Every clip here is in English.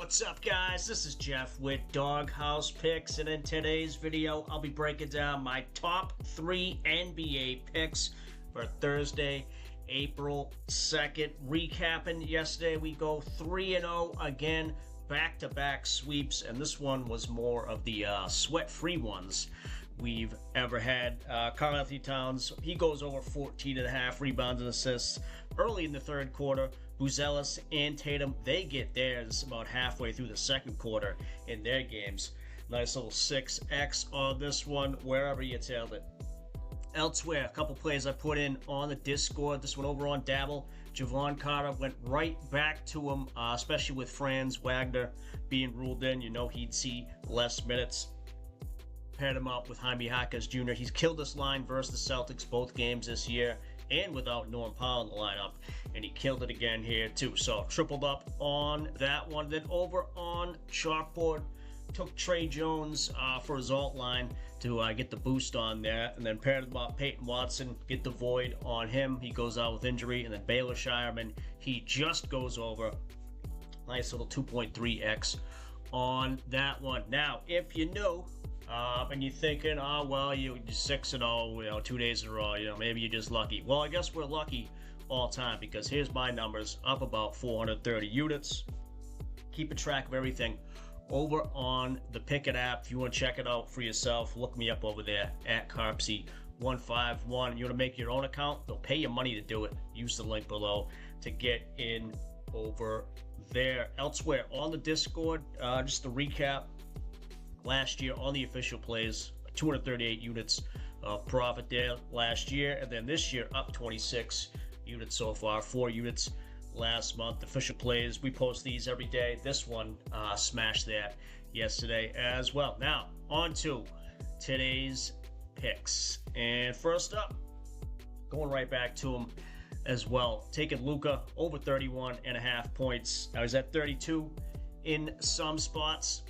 What's up, guys? This is Jeff with DawgHousePicks, and in today's video I'll be breaking down my top 3 NBA picks for Thursday, April 2nd. Recapping yesterday, we go 3-0 again, back-to-back sweeps, and this one was more of the sweat-free ones we've ever had. Karl-Anthony Towns, he goes over 14.5 rebounds and assists early in the third quarter. Buzelis and Tatum, they get theirs about halfway through the second quarter in their games. Nice little 6x on this one, wherever you tailed it. Elsewhere, a couple plays I put in on the Discord. This one over on Dabble. Javon Carter went right back to him, especially with Franz Wagner being ruled in. You know he'd see less minutes. Paired him up with Jaime Jaquez Jr. He's killed this line versus the Celtics both games this year, and without Norm Powell in the lineup, and he killed it again here too. So tripled up on that one. Then over on Chalkboard, took Trey Jones for his alt line to get the boost on there, and then paired him up Peyton Watson, get the void on him. He goes out with injury, and then Baylor Shireman, he just goes over. Nice little 2.3x on that one. Now, if you know, and you're thinking, oh, well, you're 6-0, 2 days in a row, maybe you're just lucky. Well, I guess we're lucky all time, because here's my numbers, up about 430 units. Keeping track of everything over on the Pick'It app. If you want to check it out for yourself, look me up over there at Carpsy151. You want to make your own account? They'll pay you money to do it. Use the link below to get in over there. Elsewhere on the Discord, just to recap, last year on the official plays, 238 units of profit there last year, and then this year up 26 units so far, 4 units last month. Official plays, we post these every day. This one smashed that yesterday as well. Now on to today's picks, and first up, going right back to him as well, taking Luka over 31.5 points. Now he's at 32 in some spots,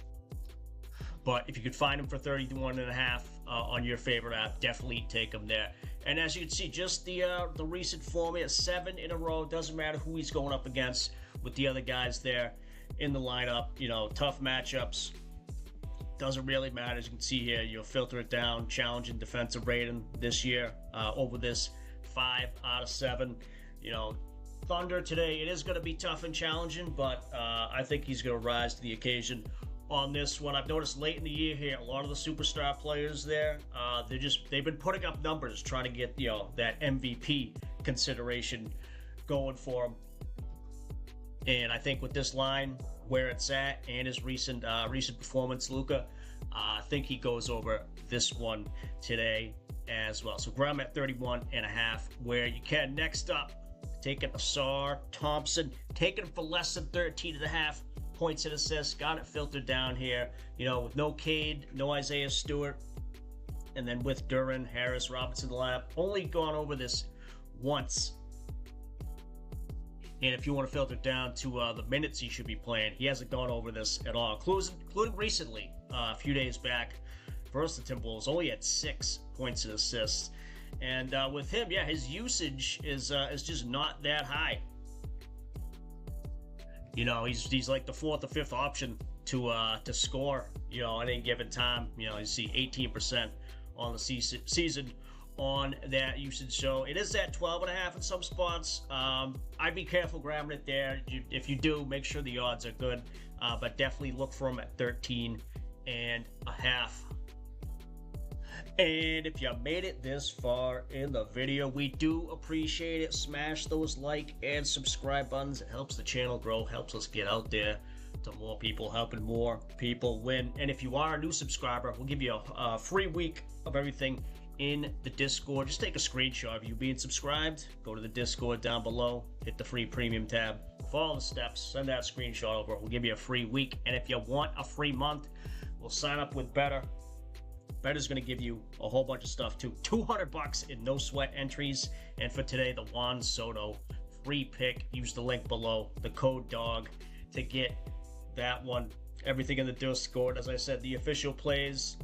but if you could find him for 31.5 on your favorite app, definitely take him there. And as you can see, just the recent format, 7 in a row. Doesn't matter who he's going up against with the other guys there in the lineup. Tough matchups. Doesn't really matter. As you can see here, you'll filter it down. Challenging defensive rating this year over this 5 out of 7. Thunder today, it is going to be tough and challenging, but I think he's going to rise to the occasion on this one. I've noticed late in the year here, a lot of the superstar players there, they've been putting up numbers trying to get that MVP consideration going for them. And I think with this line where it's at and his recent performance, Luka, I think he goes over this one today as well. So grab him at 31.5 where you can. Next up, taking Asar Thompson, taking him for less than 13.5 points and assists. Got it filtered down here, with no Cade, no Isaiah Stewart, and then with Duran, Harris, Robinson in the lineup. Only gone over this once. And if you want to filter it down to the minutes he should be playing, he hasn't gone over this at all, including recently, a few days back versus the Timberwolves, only at 6 points and assists. And with him, yeah, his usage is just not that high. He's like the 4th or 5th option to score, at any given time. You see 18% on the season on that usage. So it is at 12.5 in some spots. I'd be careful grabbing it there. If you do, make sure the odds are good, but definitely look for him at 13.5. And if you made it this far in the video, we do appreciate it. Smash those like and subscribe buttons. It helps the channel grow, helps us get out there to more people, helping more people win. And if you are a new subscriber, we'll give you a free week of everything in the Discord. Just take a screenshot of you being subscribed, go to the Discord down below, hit the free premium tab, follow the steps, send that screenshot over. We'll give you a free week. And if you want a free month, we'll sign up with Betr. Betr's going to give you a whole bunch of stuff too. $200 in no sweat entries. And for today, the Juan Soto free pick. Use the link below, the code DAWG, to get that one. Everything in the Discord, as I said, the official plays.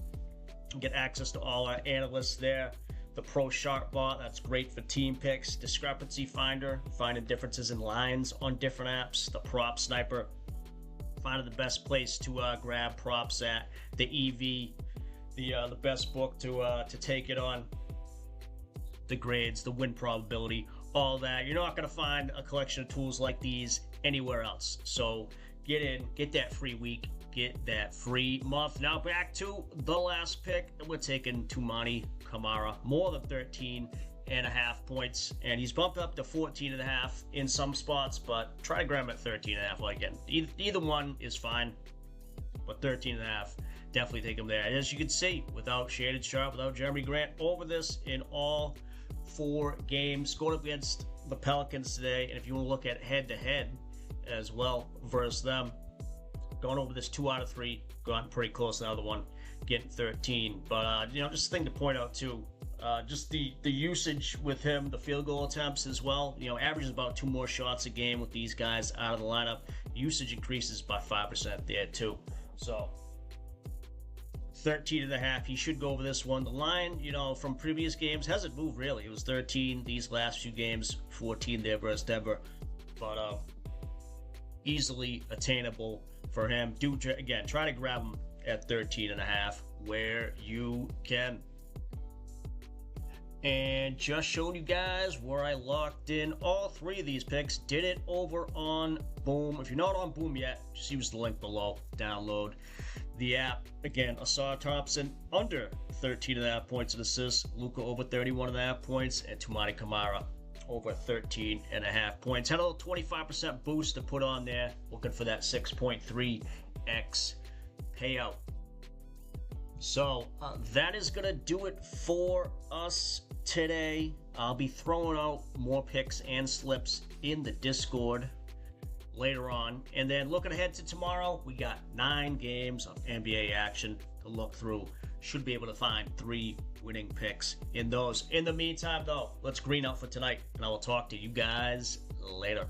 Get access to all our analysts there. The Pro Sharp bot, that's great for team picks. Discrepancy Finder, finding differences in lines on different apps. The Prop Sniper, finding the best place to grab props at. The EV, the best book to take it on. The grades, the win probability, all that. You're not going to find a collection of tools like these anywhere else. So get in, get that free week, get that free month. Now back to the last pick. We're taking Toumani Camara, more than 13.5 points, and he's bumped up to 14.5 in some spots, but try to grab him at 13.5. Like, again, either one is fine, but 13.5, definitely take him there. And as you can see, without Shaded Sharp, without Jeremy Grant, over this in all 4 games, going up against the Pelicans today. And if you want to look at head-to-head as well versus them, going over this 2 out of 3, gotten pretty close to the other one, getting 13. But just a thing to point out too, just the usage with him, the field goal attempts as well. Averages about 2 more shots a game with these guys out of the lineup. Usage increases by 5% there too. So 13.5, he should go over this one. The line, from previous games hasn't moved really. It was 13 these last few games, 14 there versus Denver, but easily attainable for him. Again, try to grab him at 13.5 where you can. And just showing you guys where I locked in all 3 of these picks. Did it over on Boom. If you're not on Boom yet, just use the link below. Download the app. Again, Asar Thompson under 13.5 points and assists. Luka over 31.5 points. And Toumani Camara over 13.5 points. Had a little 25% boost to put on there. Looking for that 6.3x payout. So that is going to do it for us today. I'll be throwing out more picks and slips in the Discord later on. And then looking ahead to tomorrow, we got 9 games of NBA action to look through. Should be able to find 3 winning picks in those. In the meantime, though, let's green out for tonight, and I will talk to you guys later.